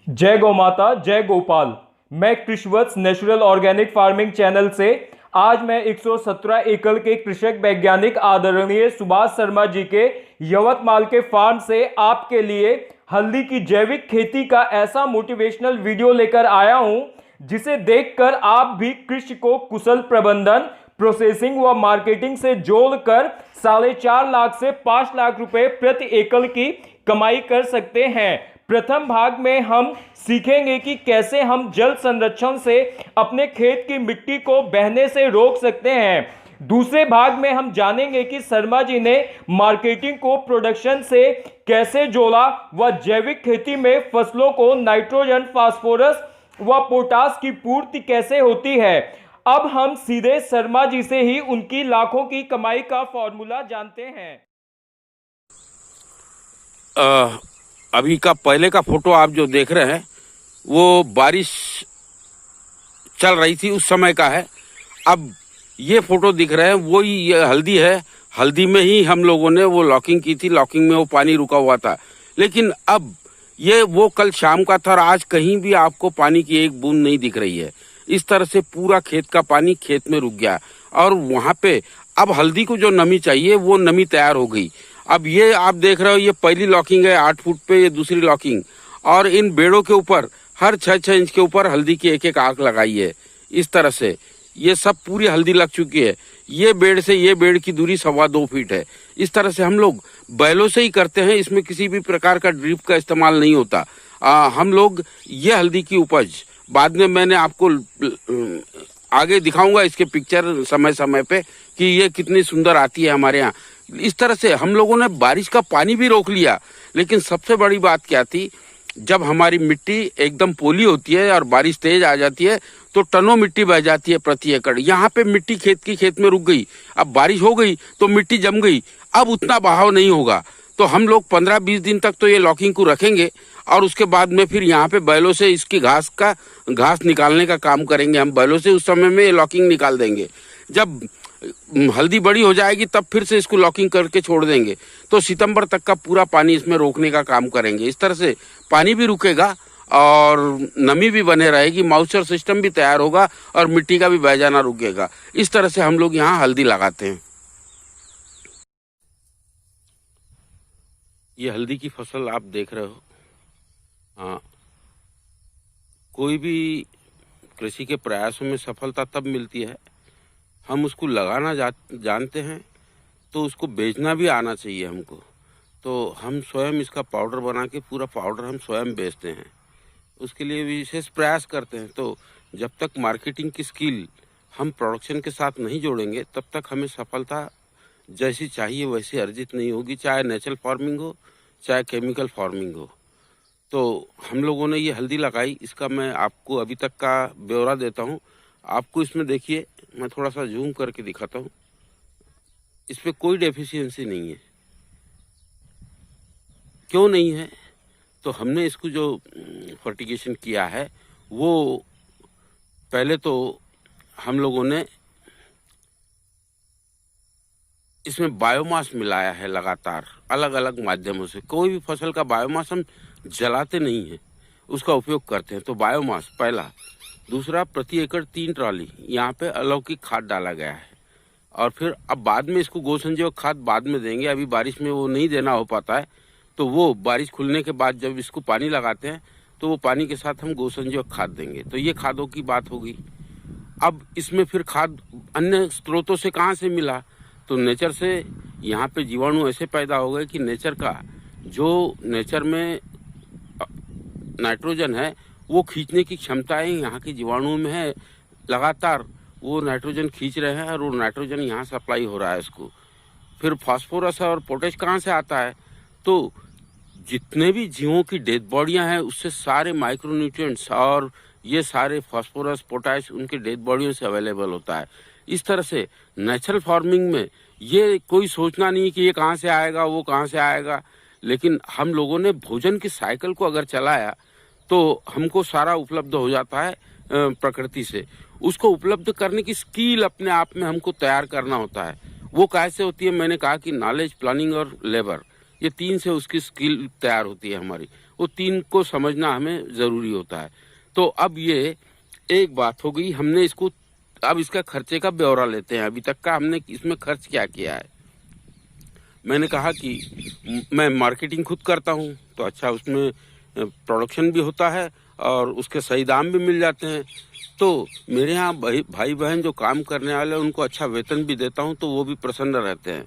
जय गौ माता, जय गोपाल। मैं कृषिवत्स नेचुरल ऑर्गेनिक फार्मिंग चैनल से आज मैं 117 एकड़ के कृषक वैज्ञानिक आदरणीय सुभाष शर्मा जी के यवतमाल के फार्म से आपके लिए हल्दी की जैविक खेती का ऐसा मोटिवेशनल वीडियो लेकर आया हूं जिसे देखकर आप भी कृषि को कुशल प्रबंधन, प्रोसेसिंग व मार्केटिंग से जोड़कर 4.5 लाख से 5 लाख रुपए प्रति एकड़ की कमाई कर सकते हैं। प्रथम भाग में हम सीखेंगे कि कैसे हम जल संरक्षण से अपने खेत की मिट्टी को बहने से रोक सकते हैं। दूसरे भाग में हम जानेंगे कि शर्मा जी ने मार्केटिंग को प्रोडक्शन से कैसे जोड़ा व जैविक खेती में फसलों को नाइट्रोजन, फास्फोरस व पोटास की पूर्ति कैसे होती है। अब हम सीधे शर्मा जी से ही उनकी लाखों की कमाई का फॉर्मूला जानते हैं। अभी का पहले का फोटो आप जो देख रहे हैं वो बारिश चल रही थी उस समय का है। अब ये फोटो दिख रहे हैं वही ये हल्दी है। हल्दी में ही हम लोगों ने वो लॉकिंग की थी, लॉकिंग में वो पानी रुका हुआ था। लेकिन अब ये वो कल शाम का था और आज कहीं भी आपको पानी की एक बूंद नहीं दिख रही है। इस तरह से पूरा खेत का पानी खेत में रुक गया और वहां पे अब हल्दी को जो नमी चाहिए वो नमी तैयार हो गई। अब ये आप देख रहे हो ये पहली लॉकिंग है 8 फुट पे, ये दूसरी लॉकिंग, और इन बेड़ों के ऊपर हर 6-6 इंच के ऊपर हल्दी की एक आंख लगाई है। इस तरह से ये सब पूरी हल्दी लग चुकी है। ये बेड़ से ये बेड़ की दूरी 2.25 फीट है। इस तरह से हम लोग बैलों से ही करते हैं, इसमें किसी भी प्रकार का ड्रिप का इस्तेमाल नहीं होता। हम लोग ये हल्दी की उपज बाद में मैंने आपको आगे दिखाऊंगा इसके पिक्चर समय समय पे कि ये कितनी सुंदर आती है हमारे यहाँ। इस तरह से हम लोगों ने बारिश का पानी भी रोक लिया। लेकिन सबसे बड़ी बात क्या थी, जब हमारी मिट्टी एकदम पोली होती है और बारिश तेज आ जाती है तो टनों मिट्टी बह जाती है प्रति एकड़। यहाँ पे मिट्टी खेत में रुक गई। अब बारिश हो गई तो मिट्टी जम गई, अब उतना बहाव नहीं होगा। तो हम लोग 15-20 दिन तक तो ये लॉकिंग को रखेंगे और उसके बाद में फिर यहाँ पे बैलों से इसकी घास निकालने का काम करेंगे। हम बैलों से उस समय में लॉकिंग निकाल देंगे। जब हल्दी बड़ी हो जाएगी तब फिर से इसको लॉकिंग करके छोड़ देंगे। तो सितंबर तक का पूरा पानी इसमें रोकने का काम करेंगे। इस तरह से पानी भी रुकेगा और नमी भी बने रहेगी, मॉइस्चर सिस्टम भी तैयार होगा और मिट्टी का भी बह जाना रुकेगा। इस तरह से हम लोग यहाँ हल्दी लगाते हैं। ये हल्दी की फसल आप देख रहे हो। हाँ, कोई भी कृषि के प्रयासों में सफलता तब मिलती है हम उसको लगाना जानते हैं तो उसको बेचना भी आना चाहिए हमको। तो हम स्वयं इसका पाउडर बना के पूरा पाउडर हम स्वयं बेचते हैं, उसके लिए विशेष प्रयास करते हैं। तो जब तक मार्केटिंग की स्किल हम प्रोडक्शन के साथ नहीं जोड़ेंगे तब तक हमें सफलता जैसी चाहिए वैसी अर्जित नहीं होगी, चाहे नेचुरल फार्मिंग हो चाहे केमिकल फार्मिंग हो। तो हम लोगों ने ये हल्दी लगाई, इसका मैं आपको अभी तक का ब्यौरा देता हूँ। आपको इसमें देखिए, मैं थोड़ा सा जूम करके दिखाता हूँ। इस पे कोई डेफिशिएंसी नहीं है। क्यों नहीं है? तो हमने इसको जो फर्टिगेशन किया है वो पहले तो हम लोगों ने इसमें बायोमास मिलाया है लगातार अलग अलग माध्यमों से। कोई भी फसल का बायोमास हम जलाते नहीं हैं, उसका उपयोग करते हैं। तो बायोमास पहला। दूसरा, प्रति एकड़ 3 ट्रॉली यहाँ पे अलौकिक खाद डाला गया है। और फिर अब बाद में इसको गो संजीवक खाद बाद में देंगे, अभी बारिश में वो नहीं देना हो पाता है। तो वो बारिश खुलने के बाद जब इसको पानी लगाते हैं तो वो पानी के साथ हम गो संजीवक खाद देंगे। तो ये खादों की बात होगी। अब इसमें फिर खाद अन्य स्रोतों से कहाँ से मिला? तो नेचर से। यहाँ पे जीवाणु ऐसे पैदा हो गए कि नेचर का जो नेचर में नाइट्रोजन है वो खींचने की क्षमताएं यहाँ के जीवाणुओं में है। लगातार वो नाइट्रोजन खींच रहे हैं और वो नाइट्रोजन यहाँ सप्लाई हो रहा है इसको। फिर फास्फोरस और पोटेश कहाँ से आता है? तो जितने भी जीवों की डेड बॉडियाँ हैं उससे सारे माइक्रोन्यूट्रिएंट्स और ये सारे फास्फोरस पोटाश उनके डेड बॉडियों से अवेलेबल होता है। इस तरह से नेचुरल फार्मिंग में ये कोई सोचना नहीं कि ये कहाँ से आएगा वो कहाँ से आएगा। लेकिन हम लोगों ने भोजन की साइकिल को अगर चलाया तो हमको सारा उपलब्ध हो जाता है प्रकृति से। उसको उपलब्ध करने की स्किल अपने आप में हमको तैयार करना होता है। वो कैसे होती है? मैंने कहा कि नॉलेज, प्लानिंग और लेबर, ये 3 से उसकी स्किल तैयार होती है हमारी। वो 3 को समझना हमें ज़रूरी होता है। तो अब ये एक बात हो गई, हमने इसको अब इसका खर्चे का ब्यौरा लेते हैं, अभी तक का हमने इसमें खर्च क्या किया है। मैंने कहा कि मैं मार्केटिंग खुद करता हूँ, तो अच्छा उसमें प्रोडक्शन भी होता है और उसके सही दाम भी मिल जाते हैं। तो मेरे यहाँ भाई बहन जो काम करने वाले हैं उनको अच्छा वेतन भी देता हूँ, तो वो भी प्रसन्न रहते हैं।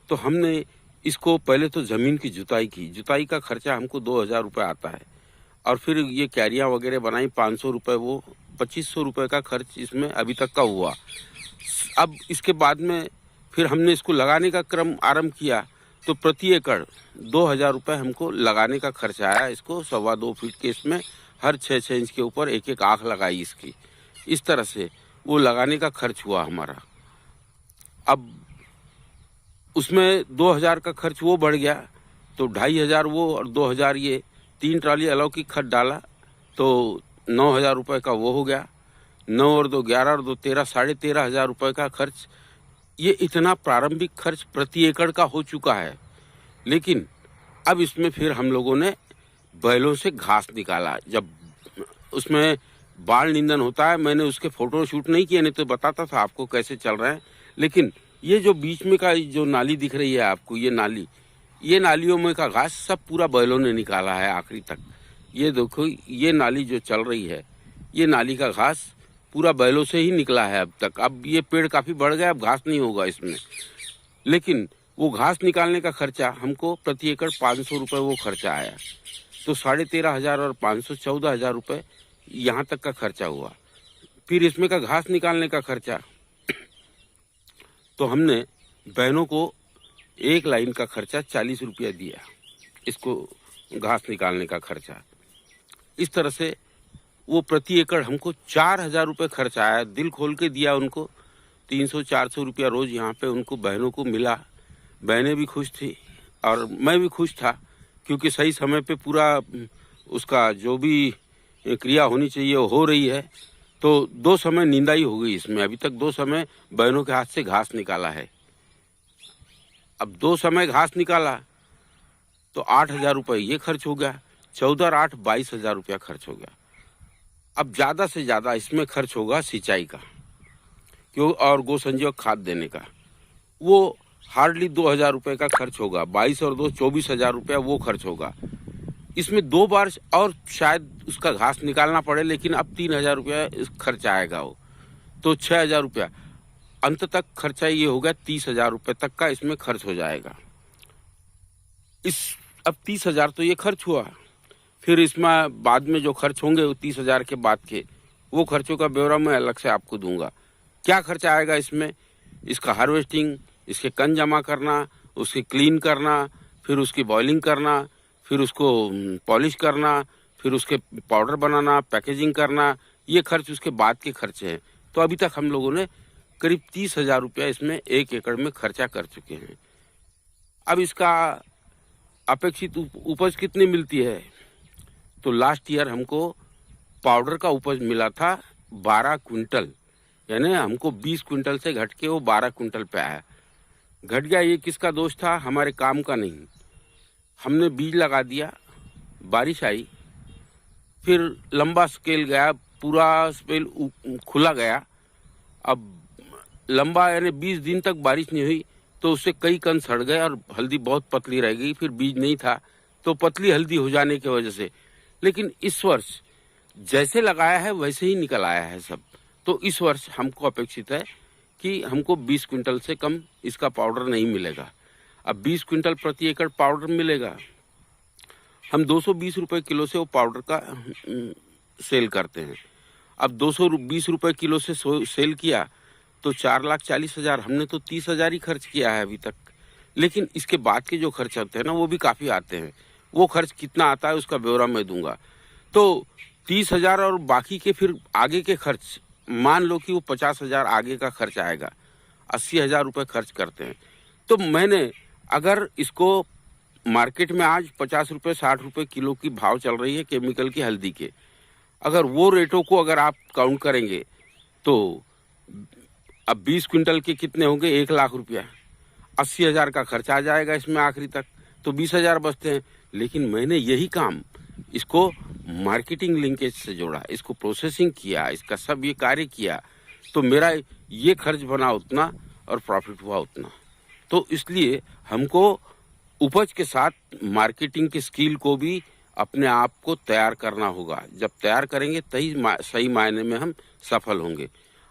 तो हमने इसको पहले तो ज़मीन की जुताई की, जुताई का खर्चा हमको 2000 रुपये आता है, और फिर ये क्यारियाँ वगैरह बनाई 500 रुपये, वो 2500 रुपये का खर्च इसमें अभी तक का हुआ। अब इसके बाद में फिर हमने इसको लगाने का क्रम आरंभ किया, तो प्रति एकड़ 2000 रुपये हमको लगाने का खर्च आया। इसको 2.25 फीट के इसमें हर 6-6 इंच के ऊपर एक एक आँख लगाई इसकी, इस तरह से वो लगाने का खर्च हुआ हमारा। अब उसमें 2000 का खर्च वो बढ़ गया, तो 2500 वो और 2000 ये, 3 ट्राली अलौकिक खत डाला तो 9000 रुपये का वो हो गया। 9 और 2 11 और 2 13, 13500 रुपये का खर्च। ये इतना प्रारंभिक खर्च प्रति एकड़ का हो चुका है। लेकिन अब इसमें फिर हम लोगों ने बैलों से घास निकाला। जब उसमें बाल निंदन होता है, मैंने उसके फोटो शूट नहीं किए, नहीं तो बताता था आपको कैसे चल रहे हैं। लेकिन ये जो बीच में का जो नाली दिख रही है आपको, ये नालियों में का घास सब पूरा बैलों ने निकाला है आखिरी तक। ये देखो, ये नाली जो चल रही है, ये नाली का घास पूरा बैलों से ही निकला है अब तक। अब ये पेड़ काफ़ी बढ़ गया, अब घास नहीं होगा इसमें। लेकिन वो घास निकालने का खर्चा हमको प्रति एकड़ 500 रुपये वो खर्चा आया। तो 13500 और 500 14,000 रुपये यहाँ तक का खर्चा हुआ। फिर इसमें का घास निकालने का खर्चा, तो हमने बहनों को एक लाइन का खर्चा 40 रुपया दिया, इसको घास निकालने का खर्चा। इस तरह से वो प्रति एकड़ हमको 4000 रुपये खर्च आया। दिल खोल के दिया उनको, 300-400 रुपया रोज़ यहाँ पे उनको बहनों को मिला। बहनें भी खुश थी और मैं भी खुश था, क्योंकि सही समय पे पूरा उसका जो भी क्रिया होनी चाहिए वो हो रही है। तो 2 समय निंदाई हो गई इसमें, अभी तक 2 समय बहनों के हाथ से घास निकाला है। अब 2 समय घास निकाला तो 8000 रुपये ये खर्च हो गया, 14 और 8 22,000 रुपया खर्च हो गया। अब ज़्यादा से ज़्यादा इसमें खर्च होगा सिंचाई का, क्यों, और गो संजीवक खाद देने का, वो हार्डली 2000 रुपये का खर्च होगा। 22 और 2 24,000 रुपया वो खर्च होगा। इसमें 2 बार और शायद उसका घास निकालना पड़े, लेकिन अब 3000 रुपया खर्च आएगा वो, तो 6000 रुपया अंत तक खर्चा ये होगा। 30,000 रुपये तक का इसमें खर्च हो जाएगा। अब 30,000 तो ये खर्च हुआ, फिर इसमें बाद में जो खर्च होंगे वो 30,000 के बाद के वो खर्चों का ब्यौरा मैं अलग से आपको दूंगा। क्या खर्चा आएगा इसमें, इसका हार्वेस्टिंग, इसके कन जमा करना, उसके क्लीन करना, फिर उसकी बॉइलिंग करना, फिर उसको पॉलिश करना, फिर उसके पाउडर बनाना, पैकेजिंग करना, ये खर्च उसके बाद के खर्चे हैं। तो अभी तक हम लोगों ने करीब 30,000 रुपया इसमें 1 एकड़ में खर्चा कर चुके हैं। अब इसका अपेक्षित उपज कितनी मिलती है, तो लास्ट ईयर हमको पाउडर का उपज मिला था 12 क्विंटल, यानी हमको 20 क्विंटल से घट के वो 12 क्विंटल पे आया। घट गया, ये किसका दोष था, हमारे काम का नहीं। हमने बीज लगा दिया, बारिश आई, फिर लंबा स्केल गया, पूरा स्पेल खुला गया। अब लंबा यानी 20 दिन तक बारिश नहीं हुई, तो उससे कई कण सड़ गए और हल्दी बहुत पतली रह गई। फिर बीज नहीं था, तो पतली हल्दी हो जाने की वजह से। लेकिन इस वर्ष जैसे लगाया है वैसे ही निकल आया है सब। तो इस वर्ष हमको अपेक्षित है कि हमको 20 क्विंटल से कम इसका पाउडर नहीं मिलेगा। अब 20 क्विंटल प्रति एकड़ पाउडर मिलेगा। हम 220 रुपये किलो से वो पाउडर का सेल करते हैं। अब 220 रुपये किलो से सेल किया तो 4,40,000, हमने तो 30,000 ही खर्च किया है अभी तक। लेकिन इसके बाद के जो खर्च आते हैं ना, वो भी काफ़ी आते हैं। वो खर्च कितना आता है उसका ब्यौरा मैं दूंगा। तो 30,000 और बाकी के फिर आगे के खर्च, मान लो कि वो 50,000 आगे का खर्च आएगा, 80,000 रुपये खर्च करते हैं। तो मैंने अगर इसको मार्केट में आज 50 रुपये 60 रुपये किलो की भाव चल रही है केमिकल की हल्दी के, अगर वो रेटों को अगर आप काउंट करेंगे तो अब 20 क्विंटल के कितने होंगे, 1 लाख रुपया, 80,000 का खर्च आ जाएगा इसमें आखिरी तक, तो 20,000 बचते हैं। लेकिन मैंने यही काम इसको मार्केटिंग लिंकेज से जोड़ा, इसको प्रोसेसिंग किया, इसका सब ये कार्य किया, तो मेरा ये खर्च बना उतना और प्रॉफिट हुआ उतना। तो इसलिए हमको उपज के साथ मार्केटिंग की स्किल को भी अपने आप को तैयार करना होगा। जब तैयार करेंगे तभी सही मायने में हम सफल होंगे।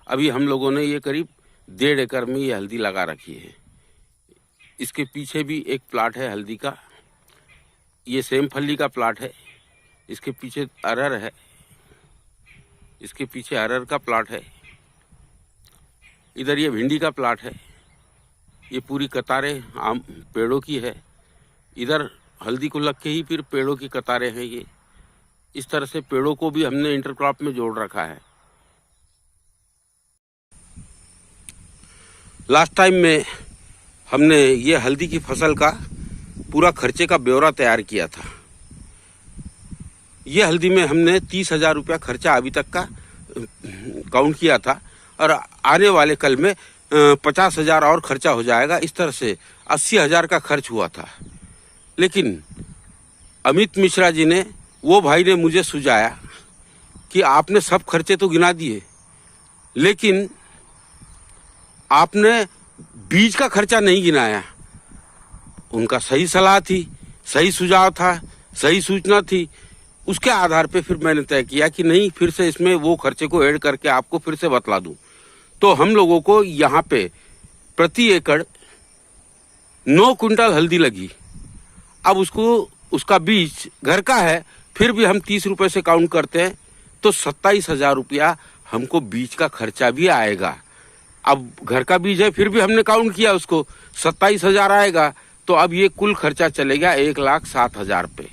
अभी हम लोगों ने ये करीब 1.5 एकड़ में ये हल्दी लगा रखी है। इसके पीछे भी एक प्लाट है हल्दी का, ये सेमफली का प्लाट है। इसके पीछे अरहर है, इसके पीछे अरहर का प्लाट है। इधर ये भिंडी का प्लाट है। ये पूरी कतारें आम पेड़ों की है। इधर हल्दी को लग के ही फिर पेड़ों की कतारें हैं। ये इस तरह से पेड़ों को भी हमने इंटरक्रॉप में जोड़ रखा है। लास्ट टाइम में हमने ये हल्दी की फसल का पूरा खर्चे का ब्यौरा तैयार किया था। ये हल्दी में हमने 30,000 रुपया खर्चा अभी तक का काउंट किया था और आने वाले कल में 50,000 और खर्चा हो जाएगा। इस तरह से 80,000 का खर्च हुआ था। लेकिन अमित मिश्रा जी ने, वो भाई ने मुझे सुझाया कि आपने सब खर्चे तो गिना दिए, लेकिन आपने बीज का खर्चा नहीं गिनाया। उनका सही सलाह थी, सही सुझाव था, सही सूचना थी। उसके आधार पे फिर मैंने तय किया कि नहीं, फिर से इसमें वो खर्चे को ऐड करके आपको फिर से बतला दूं। तो हम लोगों को यहाँ पे प्रति एकड़ 9 क्विंटल हल्दी लगी। अब उसका बीज घर का है, फिर भी हम 30 रुपए से काउंट करते हैं तो 27,000 रुपया हमको बीज का खर्चा भी आएगा। अब घर का बीज है, फिर भी हमने काउंट किया उसको 27,000 आएगा। तो अब ये कुल खर्चा चलेगा 1,07,000 पे।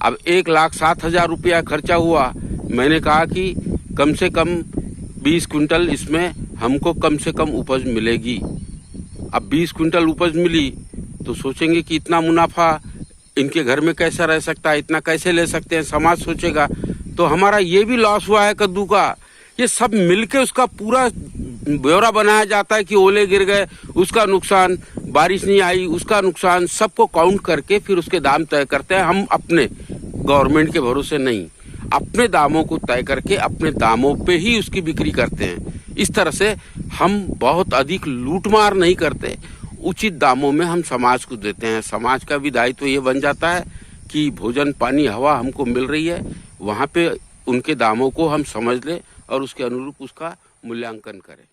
अब 1,07,000 रुपया खर्चा हुआ। मैंने कहा कि कम से कम 20 क्विंटल इसमें हमको कम से कम उपज मिलेगी। अब 20 क्विंटल उपज मिली तो सोचेंगे कि इतना मुनाफा इनके घर में कैसा रह सकता है, इतना कैसे ले सकते हैं, समाज सोचेगा। तो हमारा ये भी लॉस हुआ है कद्दू का। ये सब मिलके उसका पूरा ब्यौरा बनाया जाता है कि ओले गिर गए उसका नुकसान, बारिश नहीं आई उसका नुकसान, सबको काउंट करके फिर उसके दाम तय करते हैं। हम अपने गवर्नमेंट के भरोसे नहीं, अपने दामों को तय करके अपने दामों पे ही उसकी बिक्री करते हैं। इस तरह से हम बहुत अधिक लूटमार नहीं करते, उचित दामों में हम समाज को देते हैं। समाज का भी दायित्व ये बन जाता है कि भोजन पानी हवा हमको मिल रही है, वहाँ पे उनके दामों को हम समझ लें और उसके अनुरूप उसका मूल्यांकन करें।